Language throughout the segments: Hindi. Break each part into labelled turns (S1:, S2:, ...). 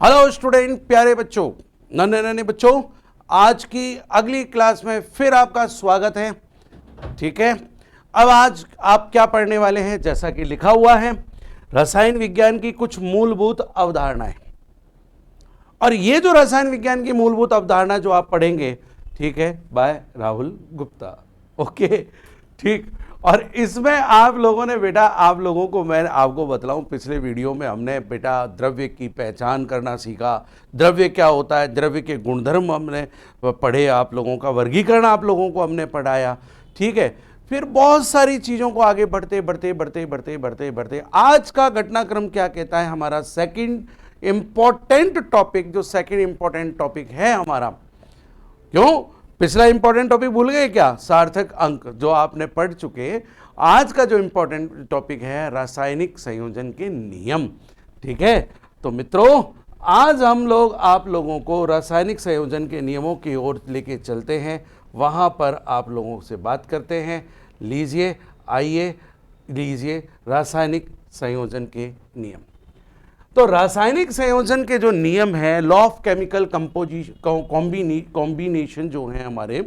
S1: हेलो स्टूडेंट, प्यारे बच्चों, नन्हे नन्हे बच्चों, आज की अगली क्लास में फिर आपका स्वागत है। ठीक है, अब आज आप क्या पढ़ने वाले हैं? जैसा कि लिखा हुआ है, रसायन विज्ञान की कुछ मूलभूत अवधारणाएं। और ये जो रसायन विज्ञान की मूलभूत अवधारणा जो आप पढ़ेंगे, ठीक है, बाय राहुल गुप्ता। ओके, ठीक। और इसमें आप लोगों ने बेटा, आप लोगों को मैं आपको बतलाऊं, पिछले वीडियो में हमने बेटा द्रव्य की पहचान करना सीखा। द्रव्य क्या होता है, द्रव्य के गुणधर्म हमने पढ़े, आप लोगों का वर्गीकरण आप लोगों को हमने पढ़ाया। ठीक है, फिर बहुत सारी चीज़ों को आगे बढ़ते बढ़ते बढ़ते बढ़ते बढ़ते बढ़ते आज का घटनाक्रम क्या कहता है, हमारा सेकंड इंपॉर्टेंट टॉपिक, जो सेकंड इंपॉर्टेंट टॉपिक है हमारा। क्यों? पिछला इंपॉर्टेंट टॉपिक भूल गए क्या? सार्थक अंक जो आपने पढ़ चुके। आज का जो इंपॉर्टेंट टॉपिक है रासायनिक संयोजन के नियम। ठीक है, तो मित्रों आज हम लोग आप लोगों को रासायनिक संयोजन के नियमों की ओर लेके चलते हैं, वहां पर आप लोगों से बात करते हैं। लीजिए, आइए, लीजिए रासायनिक संयोजन के नियम। तो रासायनिक संयोजन के जो नियम है, लॉ ऑफ केमिकल कॉम्बिनेशन जो है हमारे,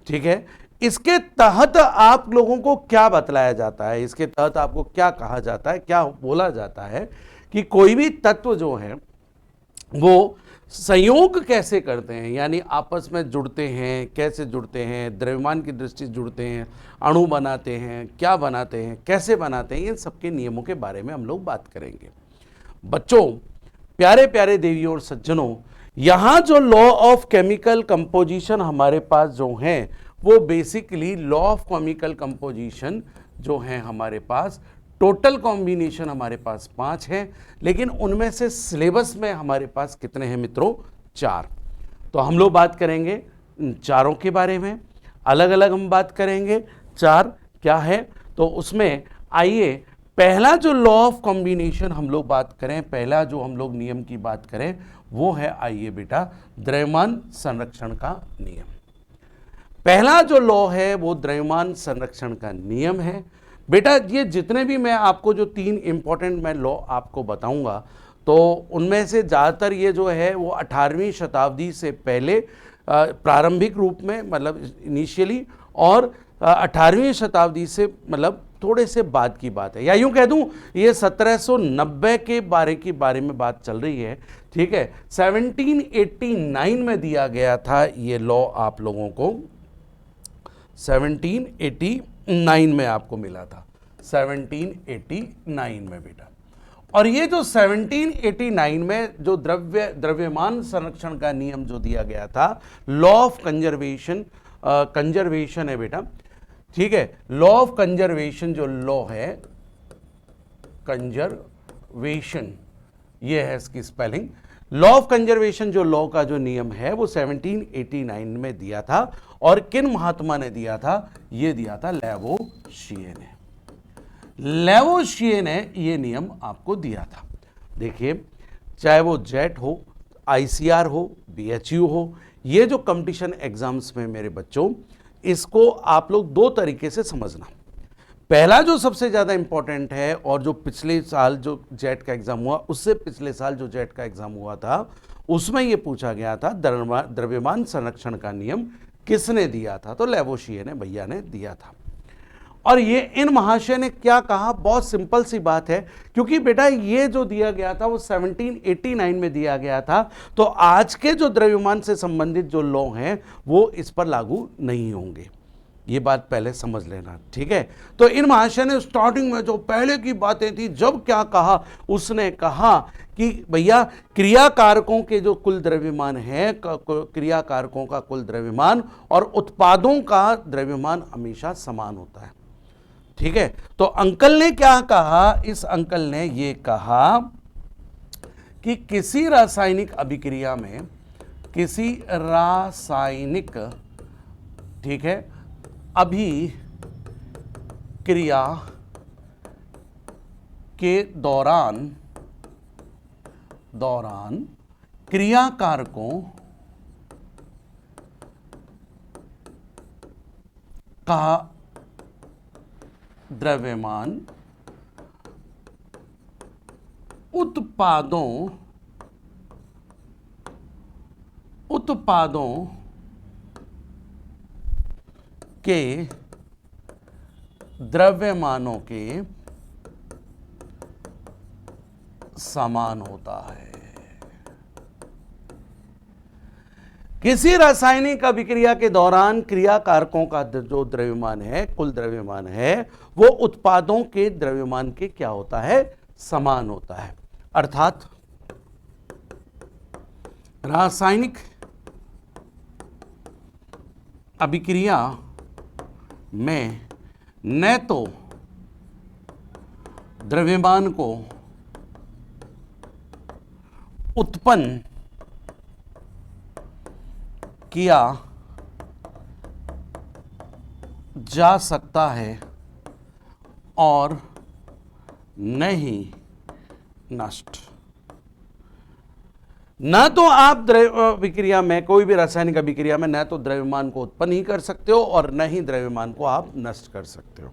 S1: ठीक है, इसके तहत आप लोगों को क्या बतलाया जाता है, इसके तहत आपको क्या कहा जाता है, क्या बोला जाता है कि कोई भी तत्व जो है वो संयोग कैसे करते हैं, यानी आपस में जुड़ते हैं, कैसे जुड़ते हैं, द्रव्यमान की दृष्टि से जुड़ते हैं, अणु बनाते हैं, क्या बनाते हैं, कैसे बनाते हैं, इन सबके नियमों के बारे में हम लोग बात करेंगे। बच्चों, प्यारे प्यारे देवियों और सज्जनों, यहां जो लॉ ऑफ केमिकल कंपोजिशन हमारे पास जो है, वो basically law of chemical composition जो है हमारे पास, टोटल कॉम्बिनेशन हमारे पास 5 है, लेकिन उनमें से सिलेबस में हमारे पास कितने हैं मित्रों? 4। तो हम लोग बात करेंगे इन चारों के बारे में, अलग अलग हम बात करेंगे। 4 क्या है, तो उसमें आइए पहला जो लॉ ऑफ कॉम्बिनेशन हम लोग बात करें, पहला जो हम लोग नियम की बात करें, वो है, आइए बेटा, द्रव्यमान संरक्षण का नियम। पहला जो लॉ है वो द्रव्यमान संरक्षण का नियम है। बेटा ये जितने भी मैं आपको जो 3 इंपॉर्टेंट मैं लॉ आपको बताऊंगा, तो उनमें से ज़्यादातर ये जो है वो 18वीं शताब्दी से पहले प्रारंभिक रूप में, मतलब इनिशियली, और 18वीं शताब्दी से मतलब थोड़े से बाद की बात है, या यूं कह दूं ये 1790 के बारे में बात चल रही है। ठीक है, 1789 में दिया गया था ये लॉ आप लोगों को, 1789 में आपको मिला था, 1789 में बेटा। और ये जो 1789 में जो द्रव्यमान संरक्षण का नियम जो दिया गया था, लॉ ऑफ कंजर्वेशन है बेटा। ठीक है, लॉ ऑफ कंजर्वेशन जो लॉ है, कंजर्वेशन, ये है इसकी स्पेलिंग। लॉ ऑफ कंजर्वेशन जो लॉ का जो नियम है वो 1789 में दिया था, और किन महात्मा ने दिया था? ये दिया था लैवोशिए ने। लैवोशिए ने ये नियम आपको दिया था। देखिए, चाहे वो जेट हो, आईसीआर हो, बीएचयू हो, ये जो कंपटीशन एग्जाम्स में मेरे बच्चों, इसको आप लोग 2 तरीके से समझना। पहला जो सबसे ज़्यादा इंपॉर्टेंट है, और जो पिछले साल जो जेट का एग्जाम हुआ, उससे पिछले साल जो जेट का एग्जाम हुआ था, उसमें यह पूछा गया था द्रव्यमान संरक्षण का नियम किसने दिया था? तो लैवोशिए ने, भैया ने दिया था। और ये इन महाशय ने क्या कहा? बहुत सिंपल सी बात है, क्योंकि बेटा ये जो दिया गया था वो 1789 में दिया गया था, तो आज के जो द्रव्यमान से संबंधित जो लॉ हैं वो इस पर लागू नहीं होंगे। ये बात पहले समझ लेना, ठीक है। तो इन महाशय ने स्टार्टिंग में जो पहले की बातें थी, जब क्या कहा, उसने कहा कि भैया क्रियाकारकों के जो कुल द्रव्यमान है, क्रियाकारकों का कुल द्रव्यमान और उत्पादों का द्रव्यमान हमेशा समान होता है। ठीक है, तो अंकल ने क्या कहा? इस अंकल ने ये कहा कि किसी रासायनिक अभिक्रिया में, किसी रासायनिक, ठीक है, अभिक्रिया के दौरान क्रियाकारकों का द्रव्यमान उत्पादों उत्पादों के द्रव्यमानों के समान होता है। किसी रासायनिक अभिक्रिया के दौरान क्रिया कारकों का जो द्रव्यमान है, कुल द्रव्यमान है, वो उत्पादों के द्रव्यमान के क्या होता है, समान होता है। अर्थात रासायनिक अभिक्रिया में न तो द्रव्यमान को उत्पन्न किया जा सकता है और न ही नष्ट। न तो आप अभिक्रिया में, कोई भी रासायनिक अभिक्रिया में, न तो द्रव्यमान को उत्पन्न ही कर सकते हो और न ही द्रव्यमान को आप नष्ट कर सकते हो।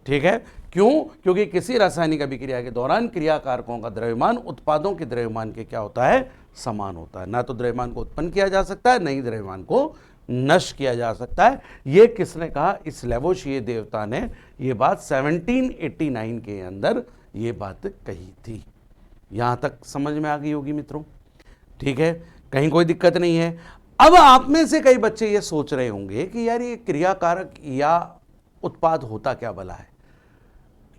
S1: ठीक है, क्यों? क्योंकि किसी रासायनिक अभिक्रिया के दौरान क्रिया कारकों का द्रव्यमान उत्पादों के द्रव्यमान के क्या होता है, समान होता है। ना तो द्रव्यमान को उत्पन्न किया जा सकता है, नहीं द्रव्यमान को नष्ट किया जा सकता है। यह किसने कहा? इस लेवोशिए देवता ने यह बात 1789 के अंदर यह बात कही थी। यहां तक समझ में आ गई होगी मित्रों। ठीक है, कहीं कोई दिक्कत नहीं है। अब आप में से कई बच्चे ये सोच रहे होंगे कि यार ये क्रिया कारक या उत्पाद होता क्या भला है।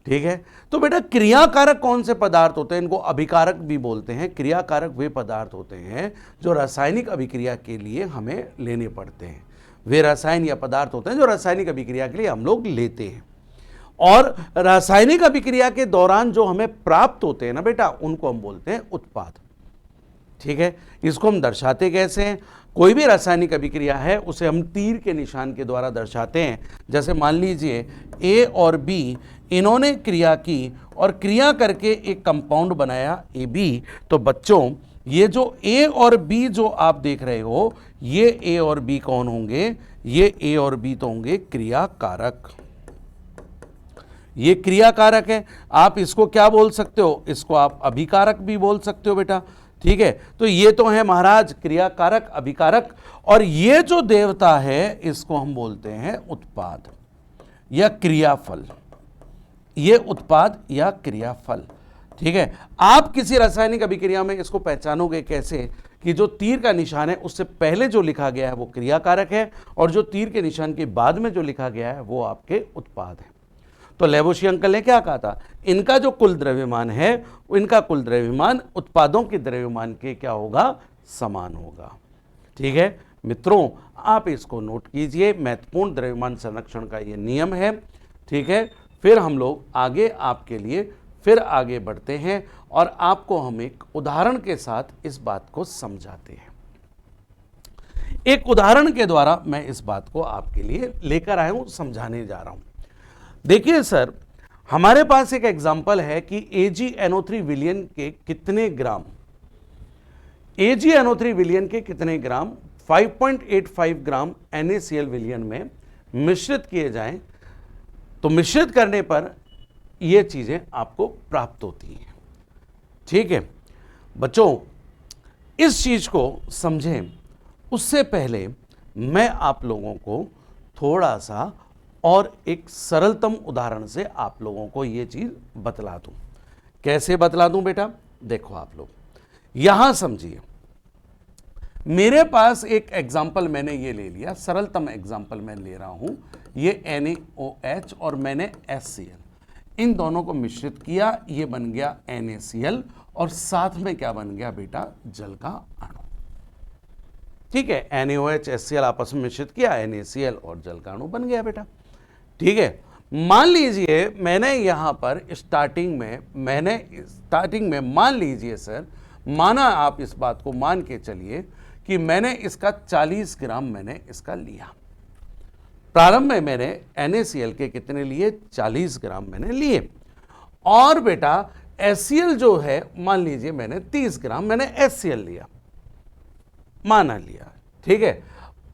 S1: ठीक है, तो बेटा क्रिया कारक कौन से पदार्थ होते हैं? इनको अभिकारक भी बोलते हैं। क्रिया कारक वे पदार्थ होते हैं जो रासायनिक अभिक्रिया के लिए हमें लेने पड़ते हैं। वे रसायन या पदार्थ होते हैं जो रासायनिक अभिक्रिया के लिए हम लोग लेते हैं, और रासायनिक अभिक्रिया के दौरान जो हमें प्राप्त होते हैं ना बेटा, उनको हम बोलते हैं उत्पाद। ठीक है, इसको हम दर्शाते कैसे हैं? कोई भी रासायनिक अभिक्रिया है उसे हम तीर के निशान के द्वारा दर्शाते हैं। जैसे मान लीजिए ए और बी, इन्होंने क्रिया की और क्रिया करके एक कंपाउंड बनाया AB। तो बच्चों ये जो A और B जो आप देख रहे हो, ये A और B कौन होंगे? ये A और B तो होंगे क्रिया कारक। ये क्रिया कारक है। आप इसको क्या बोल सकते हो? इसको आप अभिकारक भी बोल सकते हो बेटा। ठीक है, तो ये तो है महाराज क्रिया कारक, अभिकारक, और ये जो देवता है इसको हम बोलते हैं उत्पाद या क्रियाफल। ये उत्पाद या क्रियाफल। ठीक है, आप किसी रासायनिक अभिक्रिया में इसको पहचानोगे कैसे? कि जो तीर का निशान है उससे पहले जो लिखा गया है वो क्रिया कारक है, और जो तीर के निशान के बाद में जो लिखा गया है वो आपके उत्पाद है। तो लेवोशिए अंकल ने क्या कहा था? इनका जो कुल द्रव्यमान है, इनका कुल द्रव्यमान उत्पादों के द्रव्यमान के क्या होगा? समान होगा। ठीक है मित्रों, आप इसको नोट कीजिए। महत्वपूर्ण द्रव्यमान संरक्षण का ये नियम है। ठीक है, फिर हम लोग आगे आपके लिए फिर आगे बढ़ते हैं और आपको हम एक उदाहरण के साथ इस बात को समझाते हैं। एक उदाहरण के द्वारा मैं इस बात को आपके लिए लेकर आया हूं, समझाने जा रहा हूं। देखिए सर, हमारे पास एक एग्जाम्पल है कि AgNO3 विलयन के कितने ग्राम, AgNO3 विलयन के कितने ग्राम 5.85 ग्राम NaCl विलयन में मिश्रित किए जाएं, तो मिश्रित करने पर ये चीजें आपको प्राप्त होती हैं। ठीक है बच्चों, इस चीज को समझें उससे पहले मैं आप लोगों को थोड़ा सा और एक सरलतम उदाहरण से आप लोगों को यह चीज बतला दूं। कैसे बतला दूं बेटा? देखो आप लोग यहां समझिए। मेरे पास एक एग्जाम्पल मैंने ये ले लिया, सरलतम एग्जाम्पल मैं ले रहा हूं, ये NaOH और मैंने HCl, इन दोनों को मिश्रित किया, ये बन गया NaCl, और साथ में क्या बन गया बेटा? जल का अणु। ठीक है, NaOH HCl आपस में मिश्रित किया, NaCl और जल का अणु बन गया बेटा। ठीक है, मान लीजिए मैंने यहां पर स्टार्टिंग में मान लीजिए सर, माना आप इस बात को मान के चलिए कि मैंने इसका 40 ग्राम मैंने इसका लिया। प्रारंभ में मैंने NaCl के कितने लिए? 40 ग्राम मैंने लिए, और बेटा HCl जो है मान लीजिए मैंने 30 ग्राम मैंने HCl लिया, माना लिया। ठीक है,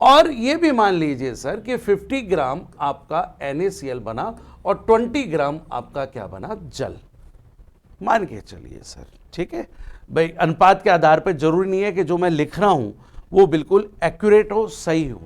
S1: और ये भी मान लीजिए सर कि 50 ग्राम आपका NaCl बना और 20 ग्राम आपका क्या बना? जल, मान के चलिए सर। ठीक है भाई, अनुपात के आधार पर जरूरी नहीं है कि जो मैं लिख रहा हूं वो बिल्कुल एक्यूरेट हो, सही हो।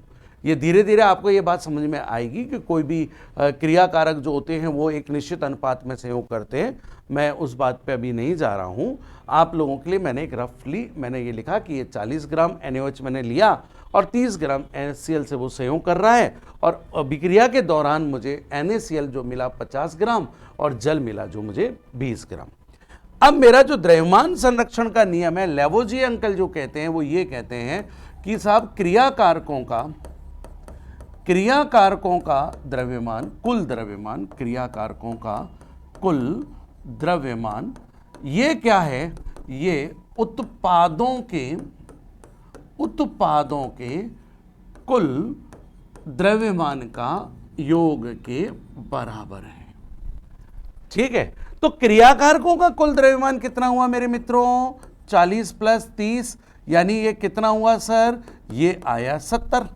S1: ये धीरे धीरे आपको ये बात समझ में आएगी कि कोई भी क्रिया कारक जो होते हैं वो एक निश्चित अनुपात में सहयोग करते हैं। मैं उस बात पे अभी नहीं जा रहा हूँ। आप लोगों के लिए मैंने एक रफली मैंने ये लिखा कि ये 40 ग्राम NaOH मैंने लिया और 30 ग्राम NaCl से वो संयोग कर रहा है, और अभिक्रिया के दौरान मुझे NaCl जो मिला 50 ग्राम और जल मिला जो मुझे 20 ग्राम। अब मेरा जो द्रव्यमान संरक्षण का नियम है, लेवोजिए अंकल जो कहते हैं वो ये कहते हैं कि साहब क्रिया कारकों का द्रव्यमान, कुल द्रव्यमान, क्रिया कारकों का कुल द्रव्यमान, ये क्या है, ये उत्पादों के कुल द्रव्यमान का योग के बराबर है। ठीक है, तो क्रिया कारकों का कुल द्रव्यमान कितना हुआ मेरे मित्रों? 40 प्लस 30 यानी ये कितना हुआ सर? ये आया 70।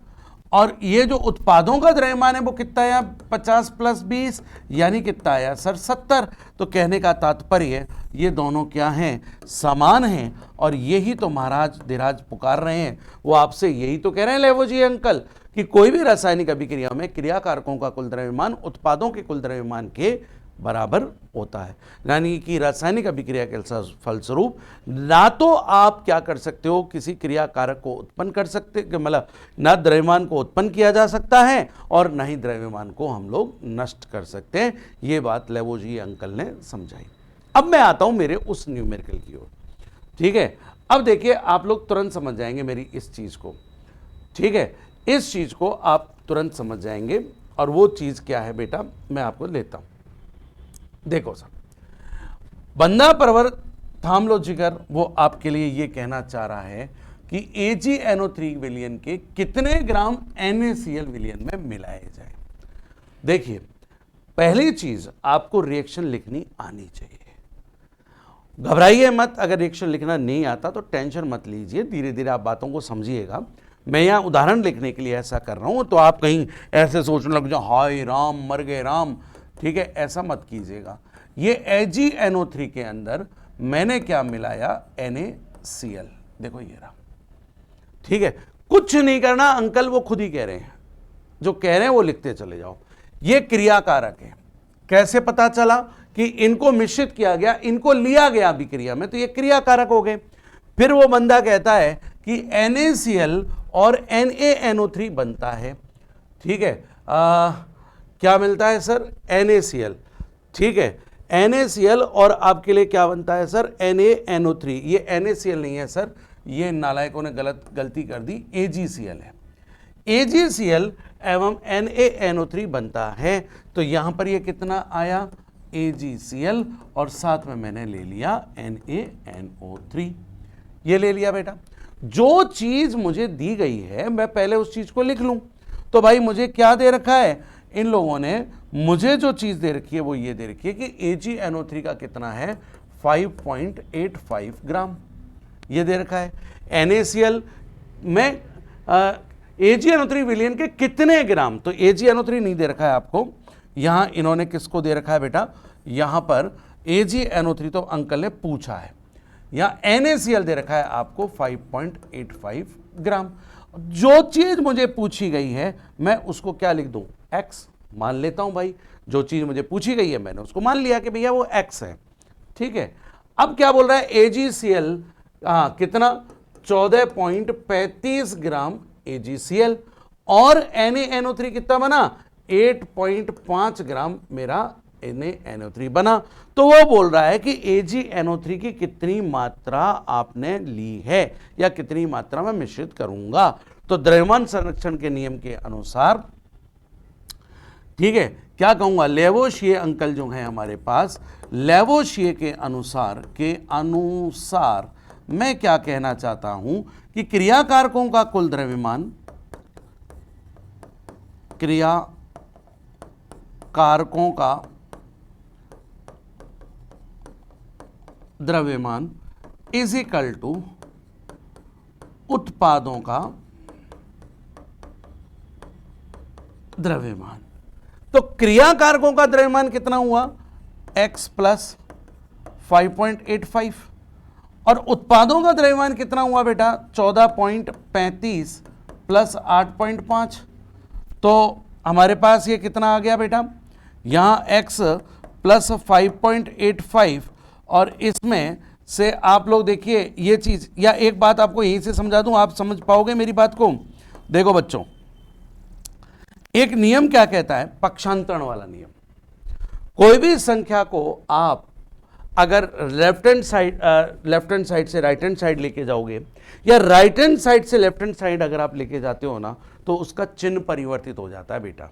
S1: और ये जो उत्पादों का द्रव्यमान है वो कितना आया? 50 प्लस 20 यानी कितना आया सर? 70। तो कहने का तात्पर्य ये दोनों क्या हैं? समान हैं। और यही तो महाराज धीराज पुकार रहे हैं, वो आपसे यही तो कह रहे हैं लेवोजिए अंकल कि कोई भी रासायनिक अभिक्रिया में क्रिया कारकों का कुल द्रव्यमान उत्पादों के कुल द्रव्यमान के बराबर होता है। यानी कि रासायनिक अभिक्रिया के फलस्वरूप ना तो आप क्या कर सकते हो, किसी क्रिया कारक को उत्पन्न कर सकते, मतलब ना द्रव्यमान को उत्पन्न किया जा सकता है और ना ही द्रव्यमान को हम लोग नष्ट कर सकते हैं। ये बात लेवोजिए अंकल ने समझाई। अब मैं आता हूं मेरे उस न्यूमेरिकल की ओर। ठीक है, अब देखिए आप लोग तुरंत समझ जाएंगे मेरी इस चीज को। ठीक है, इस चीज को आप तुरंत समझ जाएंगे। और वो चीज क्या है बेटा, मैं आपको लेता हूं। देखो सर, बंदा परवर थामलोजिकर वो आपके लिए ये कहना चाह रहा है कि AgNO3 विलयन के कितने ग्राम NaCl विलयन में मिलाए जाए। देखिए, पहली चीज आपको रिएक्शन लिखनी आनी चाहिए। घबराइए मत, अगर रिएक्शन लिखना नहीं आता तो टेंशन मत लीजिए, धीरे धीरे आप बातों को समझिएगा। मैं यहाँ उदाहरण लिखने के लिए ऐसा कर रहा हूँ, तो आप कहीं ऐसे सोचने लग जाओ हाय राम मर गए राम। ठीक है, ऐसा मत कीजिएगा। ये AgNO3 के अंदर मैंने क्या मिलाया? NaCl। देखो ये रहा। ठीक है, कुछ नहीं करना अंकल, वो खुद ही कह रहे हैं, जो कह रहे हैं वो लिखते चले जाओ। ये क्रिया कारक है। कैसे पता चला कि इनको मिश्रित किया गया, इनको लिया गया अभिक्रिया में, तो ये क्रिया कारक हो गए। फिर वो बंदा कहता है कि NaCl और NaNO3 बनता है। ठीक है, क्या मिलता है सर? NaCl। ठीक है, NaCl और आपके लिए क्या बनता है सर? NaNO3। ये NaCl नहीं है सर, ये नालायकों ने गलती कर दी, AgCl है। AgCl एवं NaNO3 बनता है। तो यहां पर ये कितना आया? AgCl और साथ में मैंने ले लिया NaNO3। ये ले लिया बेटा। जो चीज मुझे दी गई है मैं पहले उस चीज को लिख लूं। तो भाई मुझे क्या दे रखा है? इन लोगों ने मुझे जो चीज दे रखी है वो ये दे रखी है कि AgNO3 का कितना है? 5.85 ग्राम ये दे रखा है। NaCl में AgNO3 विलयन के कितने ग्राम? तो AgNO3 नहीं दे रखा है आपको। यहां इन्होंने किसको दे रखा है बेटा? यहां पर AgNO3 तो अंकल ने पूछा है, यहां NaCl दे रखा है आपको 5.85 ग्राम। जो चीज मुझे पूछी गई है मैं उसको क्या लिख दूं? X मान लेता हूं भाई। जो चीज मुझे पूछी गई है मैंने उसको मान लिया कि भैया वो X है। ठीक है, अब क्या बोल रहा है? AgCl कितना? 14.35 ग्राम AgCl और NaNO3 कितना बना? 8.5 ग्राम मेरा NaNO3 बना। तो वो बोल रहा है कि AgNO3 की कितनी मात्रा आपने ली है या कितनी मात्रा में मिश्रित करूंगा। तो द्रव्यमान संरक्षण के नियम के अनुसार, ठीक है, क्या कहूंगा? लेवोशिए अंकल जो हैं हमारे पास, लेवोशिए के अनुसार मैं क्या कहना चाहता हूं कि क्रिया कारकों का कुल द्रव्यमान, क्रिया कारकों का द्रव्यमान इज इक्वल टू उत्पादों का द्रव्यमान। तो क्रिया कारकों का द्रव्यमान कितना हुआ? X प्लस 5.85 और उत्पादों का द्रव्यमान कितना हुआ बेटा 14.35 प्लस 8.5, तो हमारे पास ये कितना आ गया बेटा, यहां x प्लस 5.85, और इसमें से आप लोग देखिए ये चीज, या एक बात आपको यहीं से समझा दूं, आप समझ पाओगे मेरी बात को। देखो बच्चों, एक नियम क्या कहता है, पक्षांतरण वाला नियम। कोई भी संख्या को आप अगर लेफ्ट हैंड साइड से राइट हैंड साइड लेके जाओगे, या राइट हैंड साइड से लेफ्ट हैंड साइड अगर आप लेके जाते हो ना, तो उसका चिन्ह परिवर्तित हो जाता है बेटा,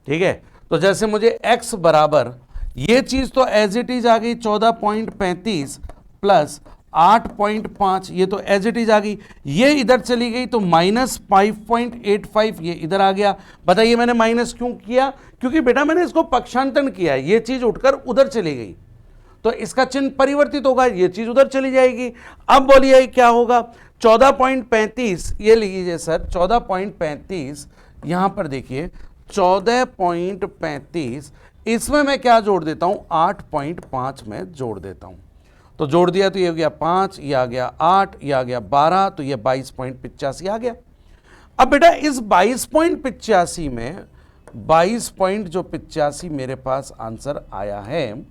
S1: ठीक है। तो जैसे मुझे x बराबर, ये चीज तो एज इट इज आ गई 14.35 प्लस 8.5, ये तो एज इट इज आ गई, ये इधर चली गई तो माइनस 5.85 ये इधर आ गया। बताइए मैंने माइनस क्यों किया, क्योंकि बेटा मैंने इसको पक्षांतरण किया, ये चीज उठकर उधर चली गई, तो इसका चिन्ह परिवर्तित होगा, ये चीज उधर चली जाएगी। अब बोलिए क्या होगा, 14.35 ये लीजिए सर, 14.35 यहां पर देखिए 14.35, इसमें मैं क्या जोड़ देता हूं 8.5 में जोड़ देता हूं, तो जोड़ दिया तो ये हो गया 5, ये आ गया 8, ये आ गया 12, तो ये 22.85 आ गया। अब बेटा इस 22.85 में 22.85 मेरे पास आंसर आया है,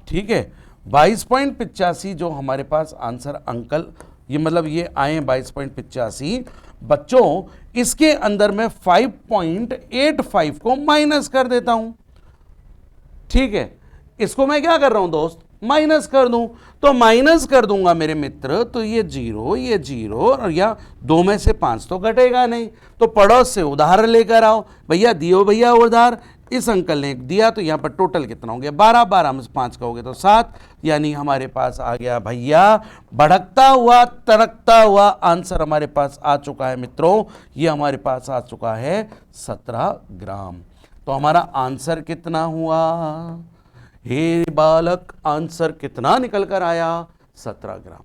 S1: ठीक है। 22.85 जो हमारे पास आंसर अंकल, ये मतलब ये आए 22.85 बच्चों, इसके अंदर मैं 5.85 को माइनस कर देता हूं, ठीक है। इसको मैं क्या कर रहा हूं दोस्त, माइनस कर दूं, तो माइनस कर दूंगा मेरे मित्र, तो ये 0 ये 0, और या 2 में से 5 तो घटेगा नहीं, तो पड़ोस से उधार लेकर आओ, भैया दियो भैया उधार। इस अंकल ने दिया, तो यहां पर टोटल कितना हो गया 12, 12 में से 5 का हो गया तो 7, यानी हमारे पास आ गया भैया भड़कता हुआ तरकता हुआ आंसर हमारे पास आ चुका है मित्रों, ये हमारे पास आ चुका है 17 ग्राम। तो हमारा आंसर कितना हुआ, हे बालक, आंसर कितना निकल कर आया 17 ग्राम,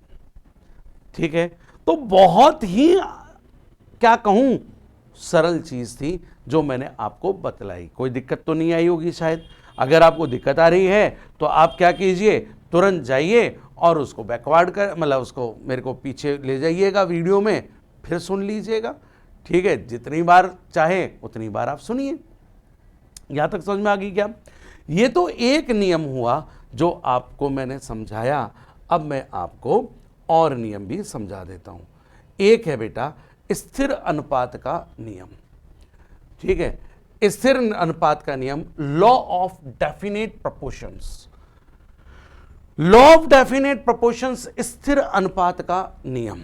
S1: ठीक है। तो बहुत ही क्या कहूं सरल चीज थी जो मैंने आपको बतलाई, कोई दिक्कत तो नहीं आई होगी शायद। अगर आपको दिक्कत आ रही है तो आप क्या कीजिए, तुरंत जाइए और उसको बैकवर्ड कर, मतलब उसको मेरे को पीछे ले जाइएगा वीडियो में, फिर सुन लीजिएगा, ठीक है। जितनी बार चाहे उतनी बार आप सुनिए। यहां तक समझ में आ गई क्या? ये तो एक नियम हुआ जो आपको मैंने समझाया। अब मैं आपको और नियम भी समझा देता हूं। एक है बेटा स्थिर अनुपात का नियम, ठीक है। स्थिर अनुपात का नियम, law of definite proportions, law of definite proportions, स्थिर अनुपात का नियम।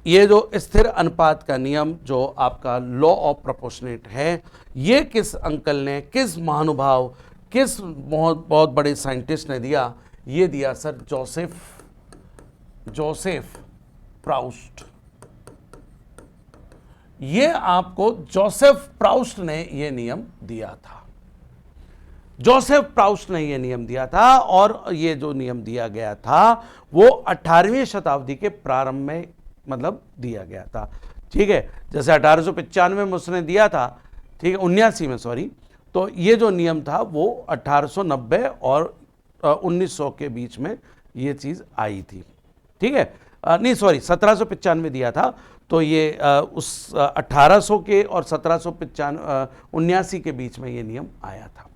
S1: ये जो स्थिर अनुपात का नियम जो आपका लॉ ऑफ प्रोपोर्शनेट है, ये किस अंकल ने, किस महानुभाव, किस बहुत बड़े साइंटिस्ट ने दिया? ये दिया सर जोसेफ प्राउस्ट। ये आपको जोसेफ प्राउस्ट ने ये नियम दिया था, जोसेफ प्राउस्ट ने ये नियम दिया था। और ये जो नियम दिया गया था वो 18वीं शताब्दी के प्रारंभ में मतलब दिया गया था, ठीक है। जैसे 1895 में उसने दिया था, ठीक है, 79 में सॉरी। तो ये जो नियम था वो 1890 और 1900 के बीच में ये चीज आई थी, ठीक है। नहीं सॉरी, 1795 दिया था, तो ये उस 1800 के और 1779 के बीच में ये नियम आया था।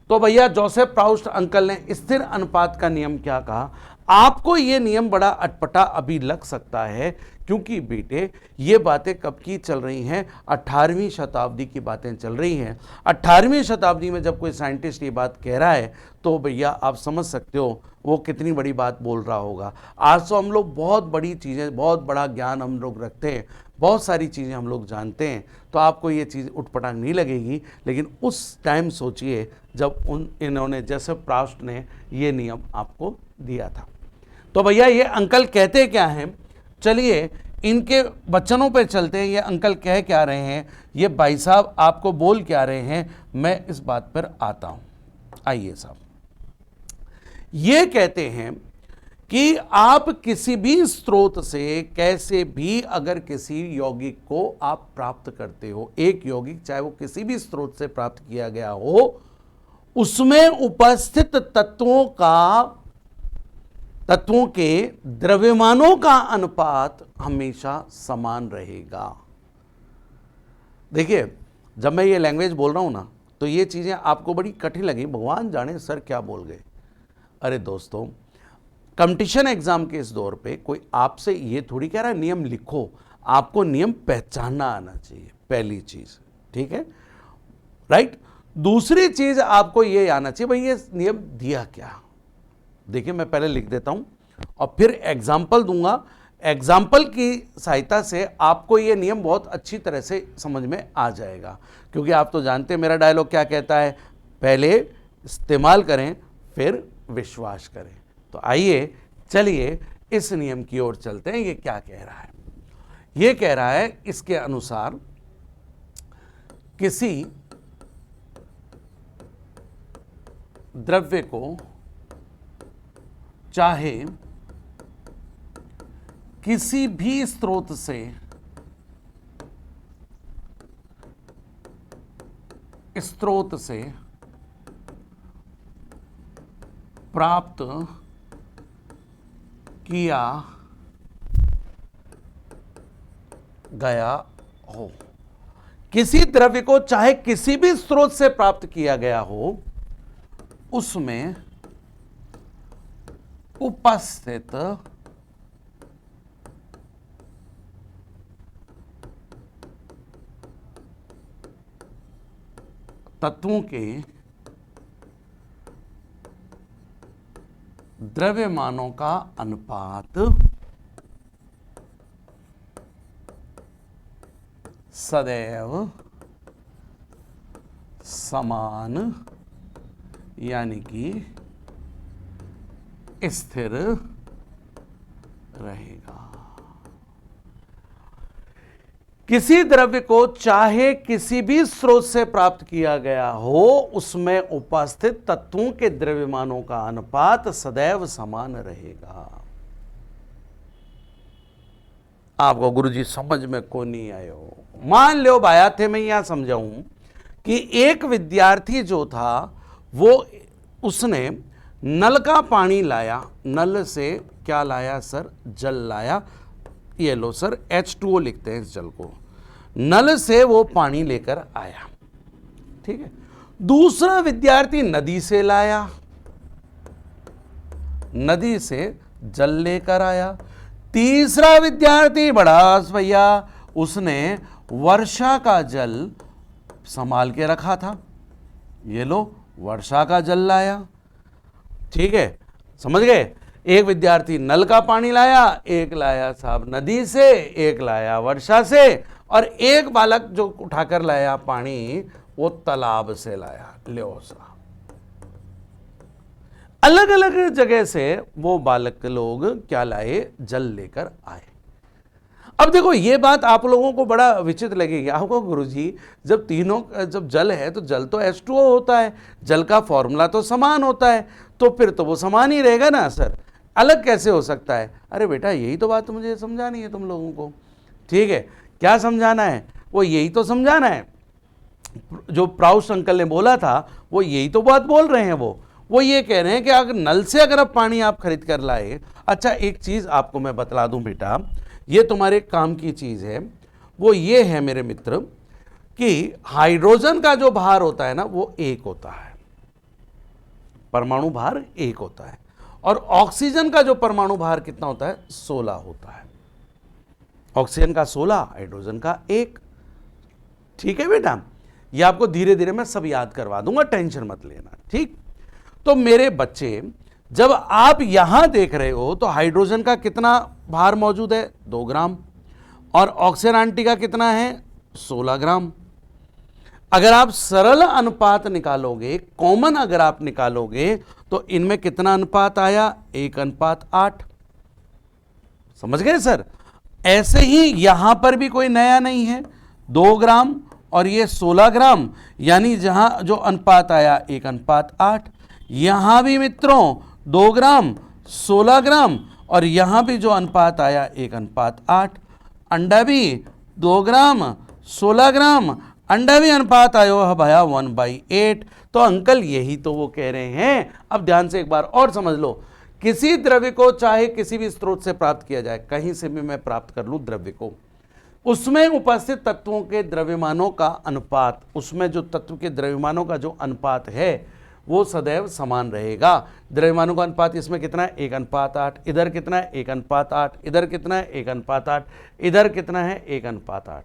S1: तो भैया जोसेफ प्राउस्ट अंकल ने स्थिर अनुपात का नियम क्या कहा? आपको ये नियम बड़ा अटपटा अभी लग सकता है, क्योंकि बेटे ये बातें कब की चल रही हैं, 18वीं शताब्दी की बातें चल रही हैं। 18वीं शताब्दी में जब कोई साइंटिस्ट ये बात कह रहा है तो भैया आप समझ सकते हो वो कितनी बड़ी बात बोल रहा होगा। आज तो हम लोग बहुत बड़ी चीज़ें, बहुत बड़ा ज्ञान हम लोग रखते हैं, बहुत सारी चीज़ें हम लोग जानते हैं, तो आपको ये चीज़ उटपटांग नहीं लगेगी। लेकिन उस टाइम सोचिए जब इन्होंने जोसेफ प्राउस्ट ने ये नियम आपको दिया था। तो भैया ये अंकल कहते क्या हैं, चलिए इनके वचनों पर चलते हैं। ये अंकल कह क्या रहे हैं, ये भाई साहब आपको बोल क्या रहे हैं, मैं इस बात पर आता हूं। आइए साहब, ये कहते हैं कि आप किसी भी स्रोत से कैसे भी अगर किसी यौगिक को आप प्राप्त करते हो, एक यौगिक चाहे वो किसी भी स्रोत से प्राप्त किया गया हो, उसमें उपस्थित तत्वों का तत्वों के द्रव्यमानों का अनुपात हमेशा समान रहेगा। देखिए, जब मैं ये लैंग्वेज बोल रहा हूं ना, तो ये चीजें आपको बड़ी कठिन लगी, भगवान जाने सर क्या बोल गए। अरे दोस्तों, कंपटीशन एग्जाम के इस दौर पे कोई आपसे ये थोड़ी कह रहा है नियम लिखो, आपको नियम पहचानना आना चाहिए, पहली चीज, ठीक है, राइट। दूसरी चीज आपको ये आना चाहिए भाई ये नियम दिया क्या। देखिए, मैं पहले लिख देता हूं और फिर एग्जाम्पल दूंगा। एग्जाम्पल की सहायता से आपको ये नियम बहुत अच्छी तरह से समझ में आ जाएगा, क्योंकि आप तो जानते हैं मेरा डायलॉग क्या कहता है, पहले इस्तेमाल करें फिर विश्वास करें। तो आइए चलिए इस नियम की ओर चलते हैं। ये क्या कह रहा है? ये कह रहा है इसके अनुसार किसी द्रव्य को चाहे किसी भी स्रोत से प्राप्त किया गया हो, किसी द्रव्य को चाहे किसी भी स्रोत से प्राप्त किया गया हो, उसमें उपस्थित तत्वों के द्रव्यमानों का अनुपात सदैव समान यानी कि स्थिर रहेगा। किसी द्रव्य को चाहे किसी भी स्रोत से प्राप्त किया गया हो, उसमें उपस्थित तत्वों के द्रव्यमानों का अनुपात सदैव समान रहेगा। आपको गुरुजी समझ में को नहीं आयो। मान लो भाया थे, मैं यहां समझाऊं कि एक विद्यार्थी जो था वो उसने नल का पानी लाया, नल से क्या लाया सर? जल लाया। ये लो सर, H2O लिखते हैं इस जल को। नल से वो पानी लेकर आया, ठीक है। दूसरा विद्यार्थी नदी से लाया, नदी से जल लेकर आया। तीसरा विद्यार्थी बड़ा भैया, उसने वर्षा का जल संभाल के रखा था, ये लो वर्षा का जल लाया, ठीक है, समझ गए। एक विद्यार्थी नल का पानी लाया, एक लाया साहब नदी से, एक लाया वर्षा से, और एक बालक जो उठाकर लाया पानी वो तालाब से लाया। लो साहब, अलग अलग जगह से वो बालक लोग क्या लाए? जल लेकर आए। अब देखो, ये बात आप लोगों को बड़ा विचित्र लगेगी। आपको गुरुजी, जब तीनों, जब जल है तो जल तो H2O होता है, जल का फॉर्मूला तो समान होता है, तो फिर तो वो समान ही रहेगा ना सर, अलग कैसे हो सकता है? अरे बेटा, यही तो बात मुझे समझानी है तुम लोगों को, ठीक है। क्या समझाना है? वो यही तो समझाना है। जो प्राउस अंकल ने बोला था वो यही तो बात बोल रहे हैं। वो ये कह रहे हैं कि अगर नल से अगर आप पानी आप खरीद कर लाए, अच्छा एक चीज आपको मैं बतला दूं बेटा, ये तुम्हारे काम की चीज है, वो ये है मेरे मित्र कि हाइड्रोजन का जो भार होता है ना वो 1 होता है, परमाणु भार 1 होता है, और ऑक्सीजन का जो परमाणु भार कितना होता है? 16 होता है। ऑक्सीजन का 16, हाइड्रोजन का 1, ठीक है बेटा। ये आपको धीरे धीरे मैं सब याद करवा दूंगा, टेंशन मत लेना, ठीक। तो मेरे बच्चे, जब आप यहां देख रहे हो तो हाइड्रोजन का कितना भार मौजूद है? 2 ग्राम, और ऑक्सीजन आंटी का कितना है? 16 ग्राम। अगर आप सरल अनुपात निकालोगे, कॉमन अगर आप निकालोगे, तो इनमें कितना अनुपात आया? 1:8। समझ गए सर? ऐसे ही यहां पर भी कोई नया नहीं है, 2 ग्राम और ये 16 ग्राम, यानी जहां जो अनुपात आया 1:8। यहां भी मित्रों 2 ग्राम, 16 ग्राम, और यहां भी जो अनुपात आया 1:8। अंडा भी 2 ग्राम, 16 ग्राम, अंडा भी अनुपात आयो है भैया 1/8। तो अंकल यही तो वो कह रहे हैं। अब ध्यान से एक बार और समझ लो किसी द्रव्य को चाहे किसी भी स्रोत से प्राप्त किया जाए, कहीं से भी मैं प्राप्त कर लूं द्रव्य को, उसमें उपस्थित तत्वों के द्रव्यमानों का अनुपात, उसमें जो तत्व के द्रव्यमानों का जो अनुपात है वो सदैव समान रहेगा। द्रव्यमानों का अनुपात इसमें कितना है? 1:8। इधर कितना है? 1:8। इधर कितना है? 1:8। इधर कितना है? 1:8।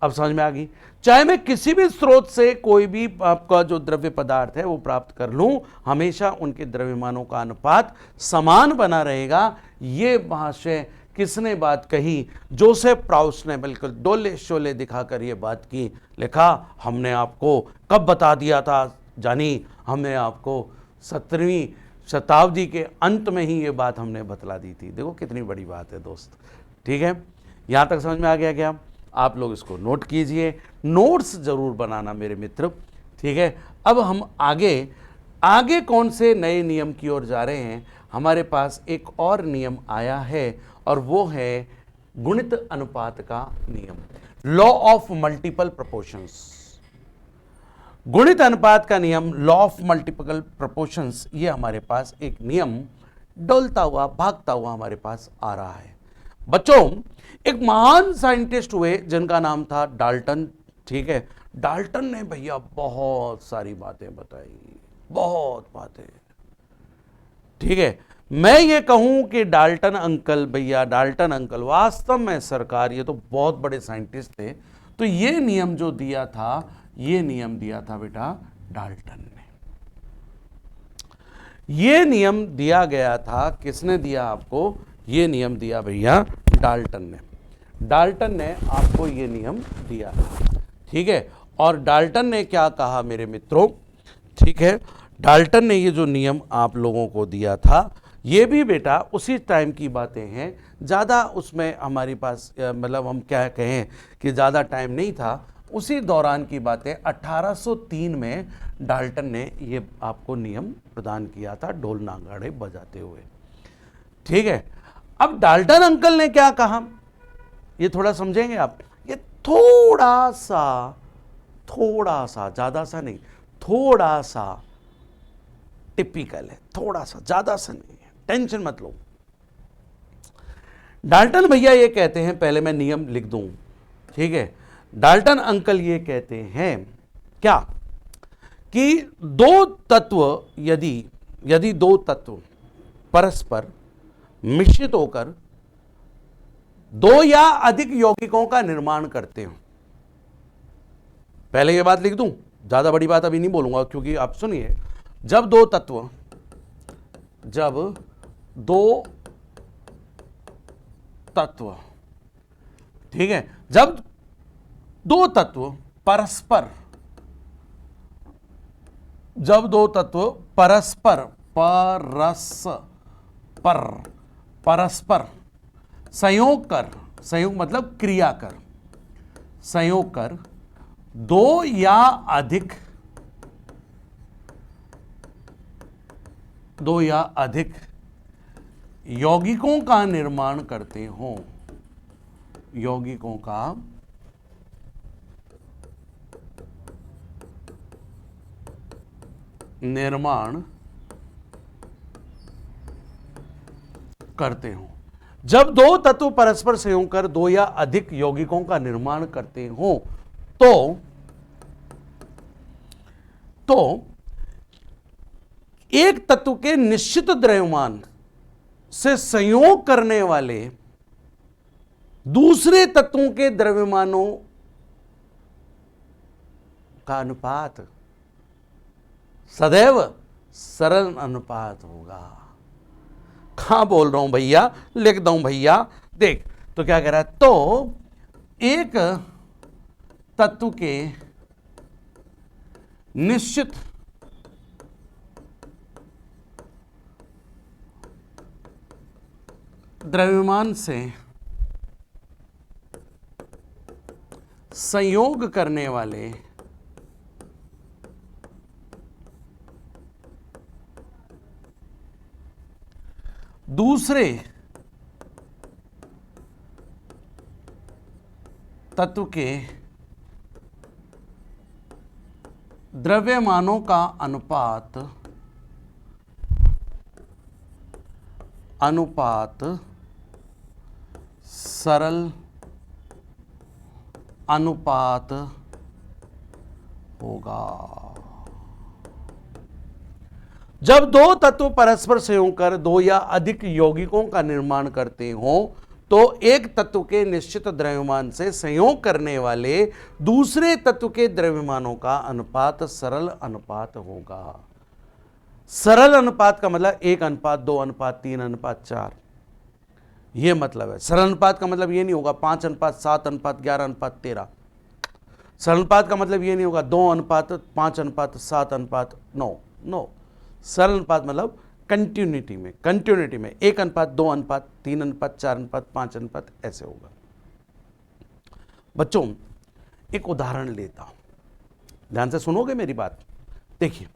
S1: अब समझ में आ गई? चाहे मैं किसी भी स्रोत से कोई भी आपका जो द्रव्य पदार्थ है वो प्राप्त कर लूं, हमेशा उनके द्रव्यमानों का अनुपात समान बना रहेगा। ये महाशय किसने बात कही? जोसेफ प्राउस ने बिल्कुल डोले शोले दिखाकर ये बात की। लिखा, हमने आपको कब बता दिया था जानी, हमने आपको 17वीं शताब्दी के अंत में ही ये बात हमने बतला दी थी। देखो कितनी बड़ी बात है दोस्त। ठीक है, यहां तक समझ में आ गया क्या? आप लोग इसको नोट कीजिए, नोट्स जरूर बनाना मेरे मित्र। ठीक है, अब हम आगे कौन से नए नियम की ओर जा रहे हैं? हमारे पास एक और नियम आया है और वो है गुणित अनुपात का नियम, लॉ ऑफ मल्टीपल प्रोपोर्शंस। गुणित अनुपात का नियम, लॉ ऑफ मल्टीपल प्रोपोर्शंस, ये हमारे पास एक नियम डोलता हुआ भागता हुआ हमारे पास आ रहा है। बच्चों, एक महान साइंटिस्ट हुए जिनका नाम था डाल्टन। ठीक है, डाल्टन ने भैया बहुत सारी बातें बताई, बहुत बातें। ठीक है, मैं ये कहूं कि डाल्टन अंकल, भैया डाल्टन अंकल वास्तव में सरकार, ये तो बहुत बड़े साइंटिस्ट थे। तो ये नियम जो दिया था, ये नियम दिया था बेटा डाल्टन ने। ये नियम दिया गया था, किसने दिया आपको? ये नियम दिया भैया डाल्टन ने। डाल्टन ने आपको ये नियम दिया था। ठीक है, और डाल्टन ने क्या कहा मेरे मित्रों? ठीक है, डाल्टन ने ये जो नियम आप लोगों को दिया था, ये भी बेटा उसी टाइम की बातें हैं, ज़्यादा उसमें हमारे पास मतलब हम क्या कहें कि ज़्यादा टाइम नहीं था, उसी दौरान की बातें। 1803 में डाल्टन ने ये आपको नियम प्रदान किया था, ढोल नागाड़े बजाते हुए। ठीक है, अब डाल्टन अंकल ने क्या कहा ये थोड़ा समझेंगे आप। ये थोड़ा सा, ज़्यादा सा नहीं, थोड़ा सा टिपिकल है, थोड़ा सा, ज़्यादा सा नहीं है, टेंशन मत लो। डाल्टन भैया ये कहते हैं, पहले मैं नियम लिख दूं। ठीक है, डाल्टन अंकल ये कहते हैं क्या कि दो तत्व, यदि दो तत्व परस्पर मिश्रित होकर दो या अधिक यौगिकों का निर्माण करते हो। पहले ये बात लिख दूं, ज्यादा बड़ी बात अभी नहीं बोलूंगा, क्योंकि आप सुनिए, जब दो तत्व, ठीक है, जब दो तत्व परस्पर संयोग मतलब क्रिया कर, संयोग कर दो या अधिक यौगिकों का निर्माण करते हो, यौगिकों का निर्माण करते हो। जब दो तत्व परस्पर संयोग कर दो या अधिक यौगिकों का निर्माण करते हो तो एक तत्व के निश्चित द्रव्यमान से संयोग करने वाले दूसरे तत्वों के द्रव्यमानों का अनुपात सदैव सरल अनुपात होगा। कहां बोल रहा हूं भैया, लिख दूं भैया, देख तो क्या कह रहा है, तो एक तत्व के निश्चित द्रव्यमान से संयोग करने वाले दूसरे तत्व के द्रव्यमानों का अनुपात अनुपात सरल अनुपात होगा। जब दो तत्व परस्पर संयोग कर दो या अधिक यौगिकों का निर्माण करते हो तो एक तत्व के निश्चित द्रव्यमान से संयोग करने वाले दूसरे तत्व के द्रव्यमानों का अनुपात सरल अनुपात होगा। सरल अनुपात का मतलब 1:2:3:4, यह मतलब है। सरल अनुपात का मतलब यह नहीं होगा 5:7:11:13। सरल अनुपात का मतलब यह नहीं होगा 2:5:7:9। नो, सरल अनुपात मतलब कंटिन्यूटी में 1:2:3:4:5 ऐसे होगा। बच्चों एक उदाहरण लेता हूं, ध्यान से सुनोगे मेरी बात। देखिए,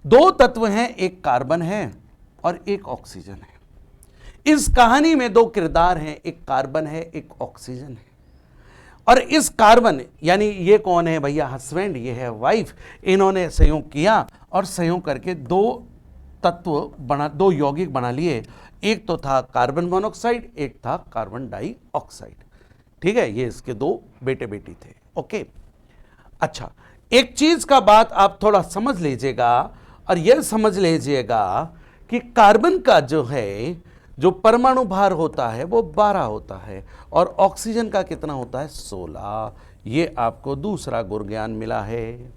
S1: दो तत्व हैं, एक कार्बन है और एक ऑक्सीजन है। इस कहानी में दो किरदार हैं, एक कार्बन है एक ऑक्सीजन है। और इस कार्बन यानी ये कौन है भैया, हस्बैंड, ये है वाइफ। इन्होंने संयोग किया और संयोग करके दो यौगिक बना लिए। एक तो था कार्बन मोनोऑक्साइड, एक था कार्बन डाइऑक्साइड। ठीक है, ये इसके दो बेटे बेटी थे। ओके, अच्छा, एक चीज का बात आप थोड़ा समझ लीजिएगा और यह समझ लीजिएगा कि कार्बन का जो परमाणु भार होता है वो 12 होता है और ऑक्सीजन का कितना होता है, 16। ये आपको दूसरा गुर ज्ञान मिला है।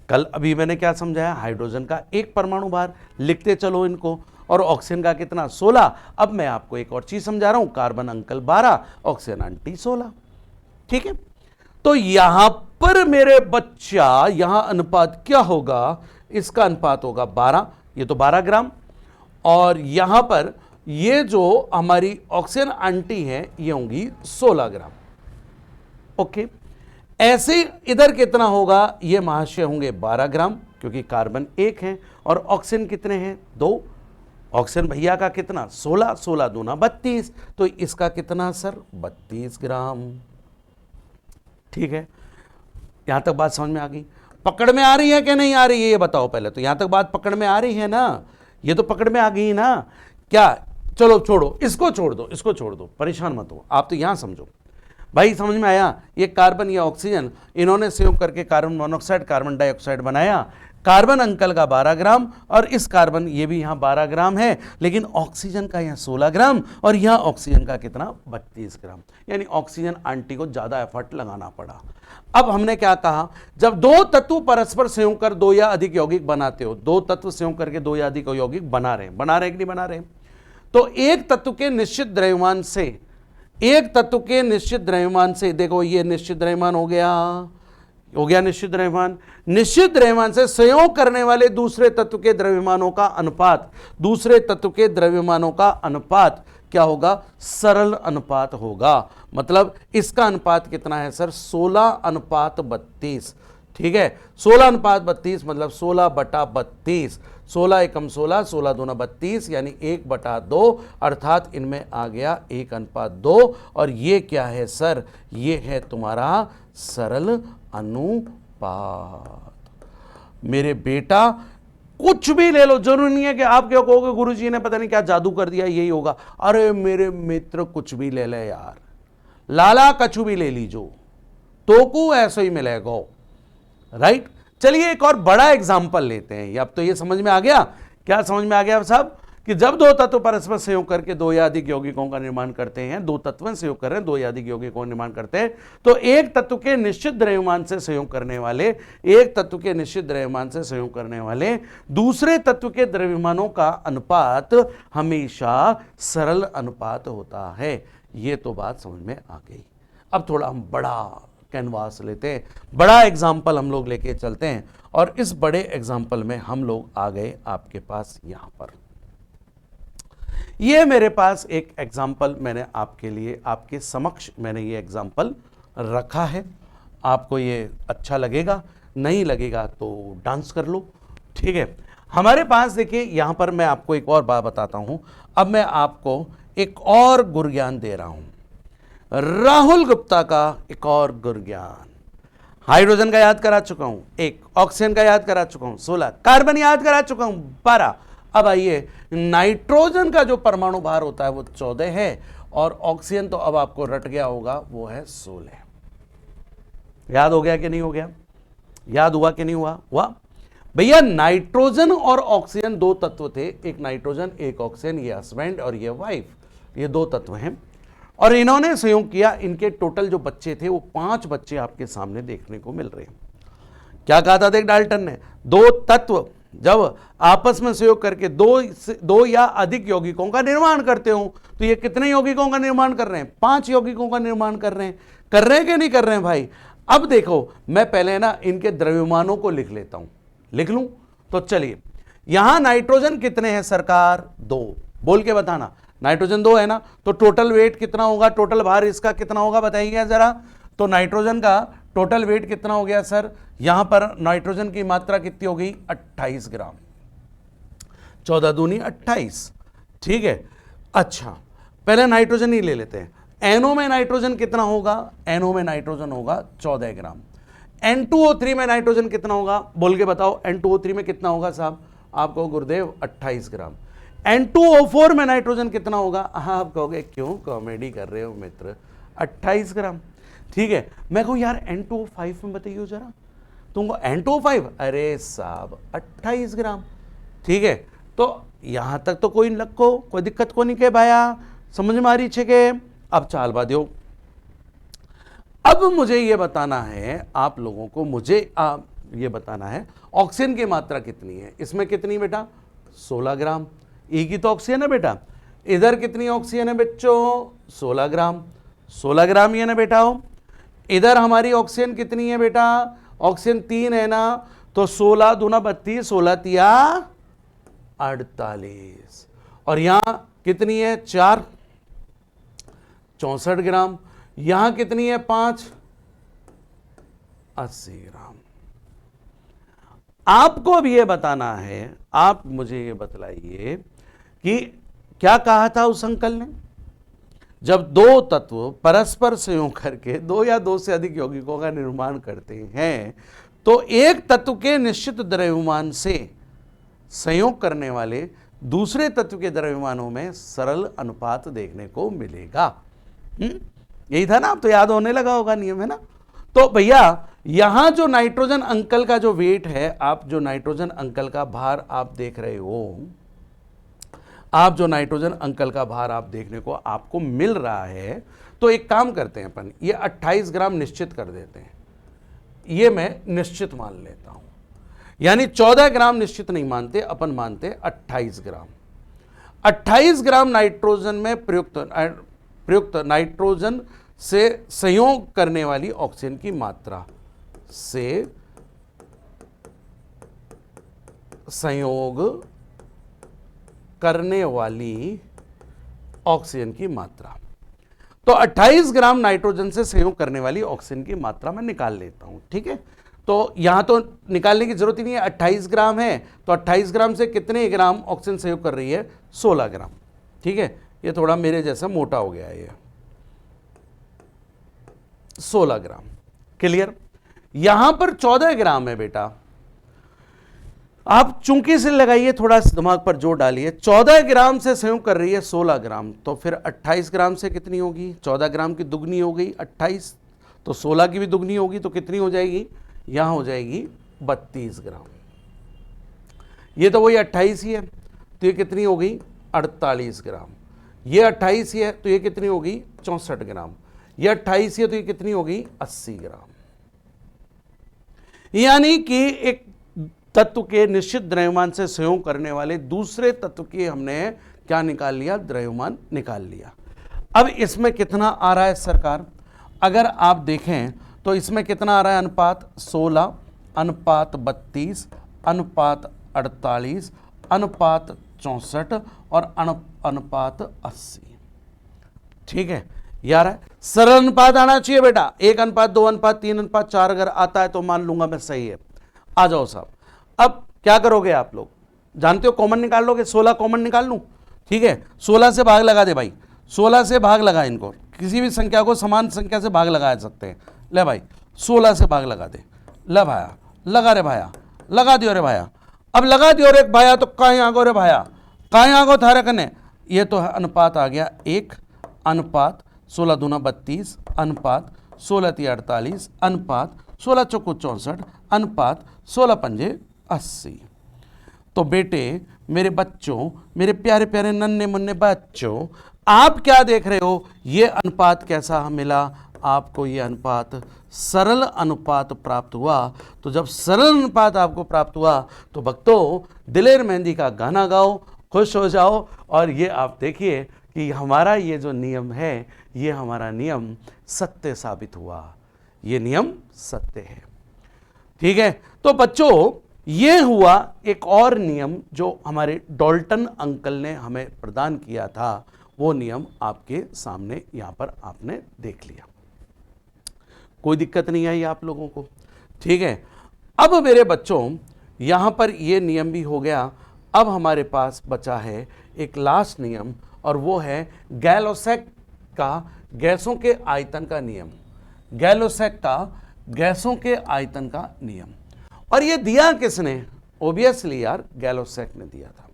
S1: कल अभी मैंने क्या समझाया, हाइड्रोजन का एक परमाणु भार, लिखते चलो इनको, और ऑक्सीजन का कितना, 16। अब मैं आपको एक और चीज समझा रहा हूं, कार्बन अंकल 12, ऑक्सीजन आंटी 16। ठीक है, तो यहां पर मेरे बच्चा यहां अनुपात क्या होगा, इसका अनुपात होगा 12, ये तो 12 ग्राम, और यहां पर ये जो हमारी ऑक्सीजन आंटी है ये होंगी 16 ग्राम। ओके, ऐसे इधर कितना होगा, ये महाशय होंगे 12 ग्राम क्योंकि कार्बन एक है और ऑक्सीजन कितने हैं, 2। ऑक्सीजन भैया का कितना, 16, 16 दूना 32, तो इसका कितना सर, 32 ग्राम। ठीक है, यहां तक बात समझ में आ गई? पकड़ में आ रही है कि नहीं आ रही है, ये बताओ पहले तो। यहां तक बात पकड़ में आ रही है ना, ये तो पकड़ में आ गई ना क्या? चलो छोड़ो, इसको छोड़ दो, इसको छोड़ दो, परेशान मत हो, आप तो यहां समझो भाई। समझ में आया? ये कार्बन या ऑक्सीजन इन्होंने संयोग करके कार्बन मोनोऑक्साइड कार्बन डाइऑक्साइड बनाया। कार्बन अंकल का 12 ग्राम और इस कार्बन ये भी यहां 12 ग्राम है, लेकिन ऑक्सीजन का यहां 16 ग्राम और यहां ऑक्सीजन का कितना, 32 ग्राम। यानी ऑक्सीजन आंटी को ज्यादा एफर्ट लगाना पड़ा। अब हमने क्या कहा, जब दो तत्व परस्पर संयोग कर दो या अधिक यौगिक बनाते हो, दो तत्व संयोग करके दो या अधिक यौगिक बना रहे कि नहीं बना रहे, तो एक तत्व के निश्चित द्रव्यमान से, देखो ये निश्चित द्रव्यमान हो गया निश्चित द्रव्यमान से संयोग करने वाले दूसरे तत्व के द्रव्यमानों का अनुपात क्या होगा, सरल अनुपात होगा। मतलब इसका अनुपात कितना है सर, 16:32। ठीक है, 16:32 मतलब 16/32। 16 एकम 16, 16 दूना 32, यानी 1/2, अर्थात इनमें आ गया 1:2। और ये क्या है सर, ये है तुम्हारा सरल अनुपात। मेरे बेटा कुछ भी ले लो, जरूरी नहीं है कि आप क्या कहोगे गुरुजी ने पता नहीं क्या जादू कर दिया यही होगा। अरे मेरे मित्र कुछ भी ले ले यार, लाला कछु भी ले लीजो, तोकू ऐसे ही मिलेगा। राइट, चलिए एक और बड़ा एग्जाम्पल लेते हैं। अब तो ये समझ में आ गया, क्या समझ में आ गया साहब, कि जब दो तत्व परस्पर संयोग करके दो या अधिक यौगिकों का निर्माण करते हैं, दो तत्व संयोग कर रहे हैं, दो या अधिक यौगिकों का निर्माण करते हैं, तो एक तत्व के निश्चित द्रव्यमान से संयोग करने वाले दूसरे तत्व के द्रव्यमानों का अनुपात हमेशा सरल अनुपात होता है। ये तो बात समझ में आ गई। अब थोड़ा हम बड़ा कैनवास लेते हैं, बड़ा एग्जाम्पल हम लोग लेके चलते हैं, और इस बड़े एग्जाम्पल में हम लोग आ गए आपके पास यहां पर। ये मेरे पास एक एग्जाम्पल मैंने आपके लिए, आपके समक्ष मैंने ये एग्जाम्पल रखा है। आपको ये अच्छा लगेगा, नहीं लगेगा तो डांस कर लो। ठीक है, हमारे पास देखिए यहां पर मैं आपको एक और बात बताता हूं। अब मैं आपको एक और गुरज्ञान दे रहा हूं, राहुल गुप्ता का एक और गुरज्ञान। हाइड्रोजन का याद करा चुका हूं, एक ऑक्सीजन का याद करा चुका हूं, 16 कार्बन याद करा चुका हूं, 12। अब आइए, नाइट्रोजन का जो परमाणु भार होता है वो 14 है और ऑक्सीजन तो अब आपको रट गया होगा, वो है 16। याद हो गया कि नहीं हो गया? याद हुआ कि नहीं हुआ भैया? नाइट्रोजन और ऑक्सीजन दो तत्व थे, एक नाइट्रोजन एक ऑक्सीजन, ये हस्बैंड और ये वाइफ, ये दो तत्व हैं और इन्होंने संयोग किया। इनके टोटल जो बच्चे थे वो 5 बच्चे आपके सामने देखने को मिल रहे हैं। क्या कहा था देख डाल्टन ने? दो तत्व जब आपस में सहयोग करके दो या अधिक यौगिकों का निर्माण करते हो, तो ये कितने यौगिकों का निर्माण कर रहे हैं? 5 यौगिकों का निर्माण कर रहे हैं। कर रहे हैं कि नहीं कर रहे हैं भाई? अब देखो, मैं पहले ना इनके द्रव्यमानों को लिख लेता हूं, लिख लूं तो चलिए। यहां नाइट्रोजन कितने हैं सरकार? 2, बोल के बताना। नाइट्रोजन 2 है ना, तो टोटल वेट कितना होगा? टोटल भार इसका कितना होगा बताइए जरा। तो नाइट्रोजन का टोटल वेट कितना हो गया सर? यहां पर नाइट्रोजन की मात्रा कितनी हो गई? 28 ग्राम। 14 दूनी 28, ठीक है। अच्छा, पहले नाइट्रोजन ही ले लेते हैं। NO में नाइट्रोजन कितना होगा? NO में नाइट्रोजन होगा 14 ग्राम। N2O3 में नाइट्रोजन कितना होगा? बोल के बताओ, N2O3 में कितना होगा साहब? आपको गुरुदेव 28 ग्राम। N2O4 में नाइट्रोजन कितना होगा? आप कहोगे क्यों कॉमेडी कर रहे हो मित्र, 28 ग्राम, ठीक है। मैं कहूं यार N2O5 में बताइए जरा, तुमको N2O5, अरे साहब 28 ग्राम, ठीक है। तो यहां तक तो कोई लग कोई दिक्कत को नहीं के भाया, समझ में आ रही छे के? अब चाल बा दो। अब मुझे ये बताना है आप लोगों को, मुझे ये बताना है ऑक्सीजन की मात्रा कितनी है। इसमें कितनी बेटा? 16 ग्राम। ई की तो ऑक्सीजन है बेटा। इधर कितनी ऑक्सीजन है बच्चों? 16 ग्राम। 16 ग्राम ही है ना बेटा हो। इधर हमारी ऑक्सीजन कितनी है बेटा? ऑक्सीजन 3 है ना, तो 16 दूना 32, 16 तिया 48, और यहां कितनी है? 4, 64 ग्राम। यहां कितनी है? 5, 80 ग्राम। आपको अब यह बताना है, आप मुझे ये बतलाइए कि क्या कहा था उस अंकल ने? जब दो तत्व परस्पर संयोग करके 2 या 2 से अधिक यौगिकों का निर्माण करते हैं, तो एक तत्व के निश्चित द्रव्यमान से संयोग करने वाले दूसरे तत्व के द्रव्यमानों में सरल अनुपात देखने को मिलेगा। यही था ना? अब तो याद होने लगा होगा नियम, है ना? तो भैया यहां जो नाइट्रोजन अंकल का जो वेट है, आप जो नाइट्रोजन अंकल का भार आप देख रहे हो, आप जो नाइट्रोजन अंकल का भार आप देखने को आपको मिल रहा है, तो एक काम करते हैं अपन, ये 28 ग्राम निश्चित कर देते हैं। ये मैं निश्चित मान लेता हूं, यानी 14 ग्राम निश्चित नहीं मानते अपन, मानते 28 ग्राम। 28 ग्राम नाइट्रोजन में प्रयुक्त नाइट्रोजन से संयोग करने वाली ऑक्सीजन की मात्रा से संयोग करने वाली ऑक्सीजन की मात्रा। तो 28 ग्राम नाइट्रोजन से संयोग करने वाली ऑक्सीजन की मात्रा मैं निकाल लेता हूं, ठीक है। तो यहां तो निकालने की जरूरत ही नहीं है, 28 ग्राम है, तो 28 ग्राम से कितने ग्राम ऑक्सीजन संयोग कर रही है? 16 ग्राम, ठीक है। ये थोड़ा मेरे जैसा मोटा हो गया है, ये 16 ग्राम, क्लियर। यहां पर 14 ग्राम है बेटा, आप चुंकी से लगाइए, थोड़ा दिमाग पर जोर डालिए। 14 ग्राम से संयोग कर रही है 16 ग्राम, तो फिर 28 ग्राम से कितनी होगी? 14 ग्राम की दुगनी हो गई 28, तो 16 की भी दुगनी होगी, तो कितनी हो जाएगी? यहां हो जाएगी 32 ग्राम। ये तो वही 28 ही है, तो ये कितनी हो गई? 48 ग्राम। ये 28 ही है, तो ये कितनी होगी? 64 ग्राम। ये 28 ही है, तो ये कितनी होगी? 80 ग्राम। यानी कि एक तत्व के निश्चित द्रव्यमान से संयोग करने वाले दूसरे तत्व की हमने क्या निकाल लिया? द्रव्यमान निकाल लिया। अब इसमें कितना आ रहा है सरकार? अगर आप देखें तो इसमें कितना आ रहा है अनुपात? 16 अनुपात 32 अनुपात 48 अनुपात 64 और अनुपात 80, ठीक है यार। सरल अनुपात आना चाहिए बेटा, 1 अनुपात 2 अनुपात 3 अनुपात 4 अगर आता है तो मान लूंगा मैं सही है। आ जाओ साहब, अब क्या करोगे आप लोग? जानते हो कॉमन निकाल लोगे, 16 कॉमन निकाल लूं, ठीक है। 16 से भाग लगा दे भाई, 16 से भाग लगा, इनको किसी भी संख्या को समान संख्या से भाग लगा सकते हैं। ले भाई 16 से भाग लगा दे, ले भाया लगा रे भाया, लगा दियो रे भाया। अब लगा दियो रे भाया, तो कहीं आगो रे भाया, कहीं आगो थारे कने, ये तो है अनुपात आ गया 1, अनुपात 16 दूना 32, अनुपात 16 × 48, अनुपात 16 चौको 64, अनुपात 16 पंजे 80। तो बेटे, मेरे बच्चों, मेरे प्यारे प्यारे नन्हे मुन्ने बच्चों, आप क्या देख रहे हो, ये अनुपात कैसा मिला आपको? ये अनुपात सरल अनुपात प्राप्त हुआ। तो जब सरल अनुपात आपको प्राप्त हुआ तो भक्तों, दिलेर मेहंदी का गाना गाओ, खुश हो जाओ, और ये आप देखिए कि हमारा ये जो नियम है, ये हमारा नियम सत्य साबित हुआ। ये नियम सत्य है। ठीक है, तो बच्चों, ये हुआ एक और नियम जो हमारे डॉल्टन अंकल ने हमें प्रदान किया था। वो नियम आपके सामने यहां पर आपने देख लिया। कोई दिक्कत नहीं आई आप लोगों को? ठीक है, अब मेरे बच्चों, यहां पर ये नियम भी हो गया। अब हमारे पास बचा है एक लास्ट नियम, और वो है गैलोसैक का गैसों के आयतन का नियम। गैलोसैक का गैसों के आयतन का नियम। और ये दिया किसने? ओबियसली यार, गैलोसैक ने दिया था।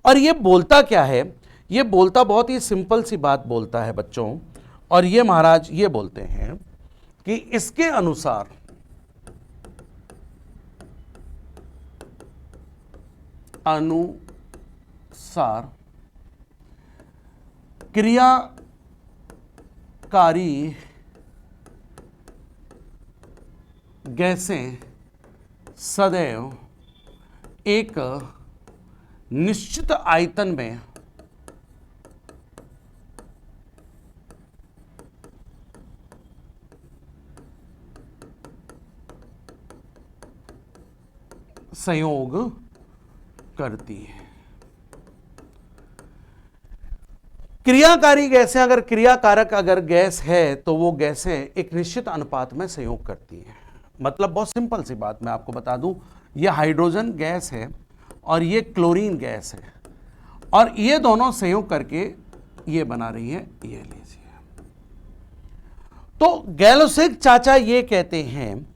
S1: और ये बोलता क्या है? ये बोलता बहुत ही सिंपल सी बात बोलता है बच्चों। और ये महाराज ये बोलते हैं कि इसके अनुसार क्रियाकारी गैसें सदैव एक निश्चित आयतन में संयोग करती है। क्रियाकारी गैसें, अगर क्रियाकारक अगर गैस है तो वो गैसें एक निश्चित अनुपात में संयोग करती हैं। मतलब बहुत सिंपल सी बात मैं आपको बता दूं, ये हाइड्रोजन गैस है और ये क्लोरीन गैस है, और ये दोनों संयोग करके ये बना रही है, ये लीजिए। तो गैलोसैक चाचा ये कहते हैं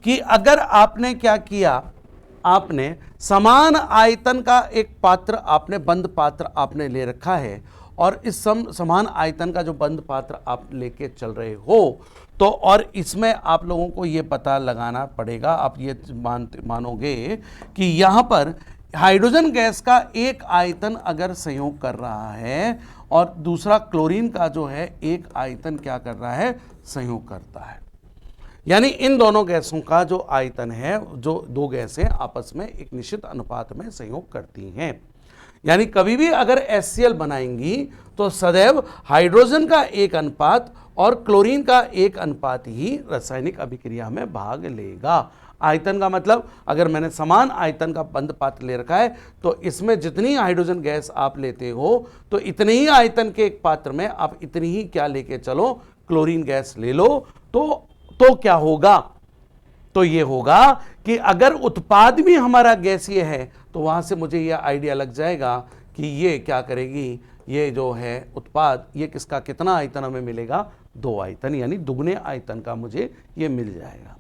S1: कि अगर आपने क्या किया, आपने समान आयतन का एक पात्र, आपने बंद पात्र आपने ले रखा है, और इस समान आयतन का जो बंद पात्र आप लेके चल रहे हो, तो और इसमें आप लोगों को ये पता लगाना पड़ेगा, आप ये मानोगे कि यहाँ पर हाइड्रोजन गैस का एक आयतन अगर संयोग कर रहा है और दूसरा क्लोरीन का जो है एक आयतन क्या कर रहा है, संयोग करता है। यानी इन दोनों गैसों का जो आयतन है, जो दो गैसें आपस में एक निश्चित अनुपात में संयोग करती हैं। यानी कभी भी अगर HCl बनाएंगी तो सदैव हाइड्रोजन का एक अनुपात और क्लोरीन का एक अनुपात ही रासायनिक अभिक्रिया में भाग लेगा। आयतन का मतलब, अगर मैंने समान आयतन का बंद पात्र ले रखा है तो इसमें जितनी हाइड्रोजन गैस आप लेते हो तो इतने ही आयतन के एक पात्र में आप इतनी ही क्या लेके चलो, क्लोरीन गैस ले लो। तो क्या होगा? तो ये होगा कि अगर उत्पाद भी हमारा गैसीय है तो वहां से मुझे यह आइडिया लग जाएगा कि ये क्या करेगी, ये जो है उत्पाद, ये किसका कितना आयतन हमें मिलेगा, 2 आयतन, यानी दुगने आयतन का मुझे ये मिल जाएगा।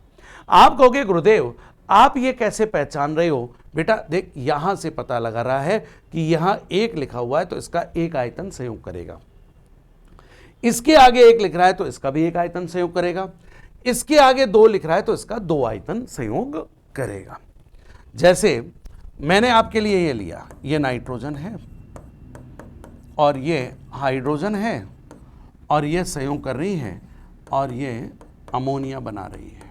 S1: आप कहोगे गुरुदेव आप ये कैसे पहचान रहे हो? बेटा देख, यहां से पता लगा रहा है कि यहां 1 लिखा हुआ है तो इसका 1 आयतन संयोग करेगा, इसके आगे 1 लिख रहा है तो इसका भी 1 आयतन संयोग करेगा, इसके आगे 2 लिख रहा है तो इसका 2 आयतन संयोग करेगा। जैसे मैंने आपके लिए ये लिया, ये नाइट्रोजन है और ये हाइड्रोजन है और ये संयोग कर रही है और ये अमोनिया बना रही है।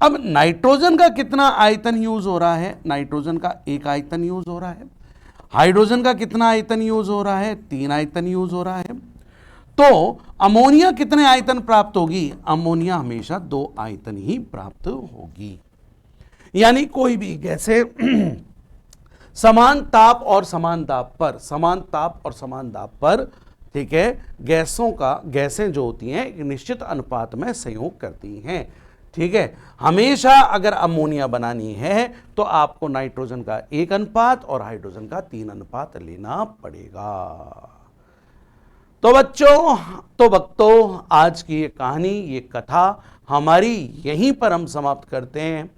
S1: अब नाइट्रोजन का कितना आयतन यूज हो रहा है? नाइट्रोजन का 1 आयतन यूज हो रहा है। हाइड्रोजन का कितना आयतन यूज हो रहा है? 3 आयतन यूज हो रहा है। तो अमोनिया कितने आयतन प्राप्त होगी? अमोनिया हमेशा 2 आयतन ही प्राप्त होगी। यानी कोई भी गैसें समान ताप और समान दाब पर, समान ताप और समान दाब पर, ठीक है, गैसें जो होती हैं एक निश्चित अनुपात में संयोग करती हैं। ठीक है, हमेशा अगर अमोनिया बनानी है तो आपको नाइट्रोजन का 1 अनुपात और हाइड्रोजन का 3 अनुपात लेना पड़ेगा। तो बच्चों, तो भक्तों, आज की ये कहानी, ये कथा हमारी यहीं पर हम समाप्त करते हैं।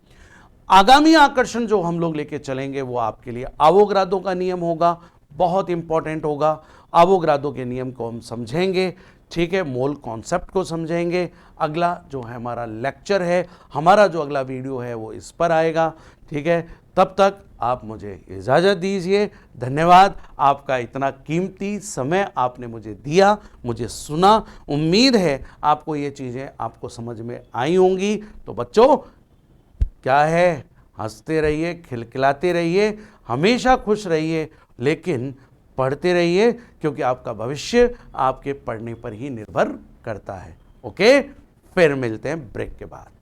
S1: आगामी आकर्षण जो हम लोग लेके चलेंगे वो आपके लिए आवोगाद्रो का नियम होगा, बहुत इंपॉर्टेंट होगा। आवोगाद्रो के नियम को हम समझेंगे, ठीक है, मोल कॉन्सेप्ट को समझेंगे। अगला जो है हमारा लेक्चर है, हमारा जो अगला वीडियो है वो इस पर आएगा, ठीक है। तब तक आप मुझे इजाज़त दीजिए। धन्यवाद, आपका इतना कीमती समय आपने मुझे दिया, मुझे सुना। उम्मीद है आपको ये चीज़ें आपको समझ में आई होंगी। तो बच्चों, क्या है, हंसते रहिए, खिलखिलाते रहिए, हमेशा खुश रहिए, लेकिन पढ़ते रहिए, क्योंकि आपका भविष्य आपके पढ़ने पर ही निर्भर करता है। ओके, फिर मिलते हैं ब्रेक के बाद।